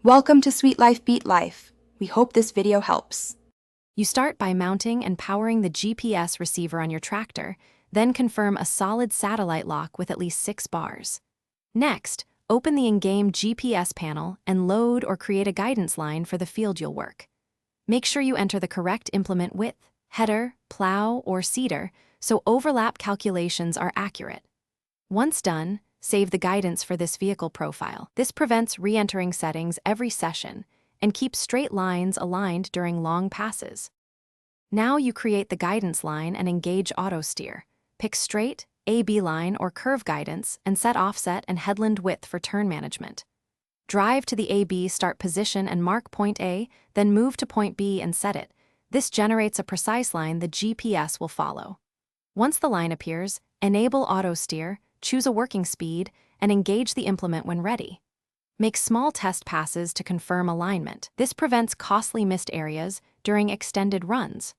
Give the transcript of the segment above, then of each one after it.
Welcome to Sweet Life Beat Life. We hope this video helps. You start by mounting and powering the GPS receiver on your tractor, then confirm a solid satellite lock with at least 6 bars. Next, open the in-game GPS panel and load or create a guidance line for the field you'll work. Make sure you enter the correct implement width, header, plow, or seeder, so overlap calculations are accurate. Once done, save the guidance for this vehicle profile. This prevents re-entering settings every session and keeps straight lines aligned during long passes. Now you create the guidance line and engage auto steer. Pick straight, A-B line or curve guidance and set offset and headland width for turn management. Drive to the A-B start position and mark point A, then move to point B and set it. This generates a precise line the GPS will follow. Once the line appears, enable auto steer, choose a working speed, and engage the implement when ready. Make small test passes to confirm alignment. This prevents costly missed areas during extended runs.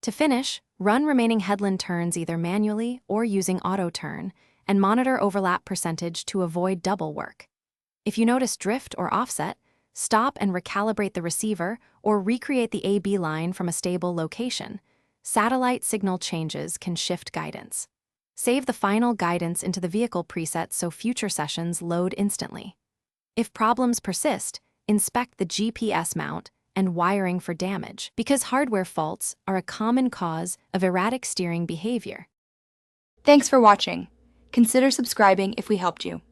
To finish, run remaining headland turns either manually or using auto turn, and monitor overlap percentage to avoid double work. If you notice drift or offset, stop and recalibrate the receiver or recreate the A-B line from a stable location. Satellite signal changes can shift guidance. Save the final guidance into the vehicle preset so future sessions load instantly. If problems persist, inspect the GPS mount and wiring for damage, because hardware faults are a common cause of erratic steering behavior. Thanks for watching. Consider subscribing if we helped you.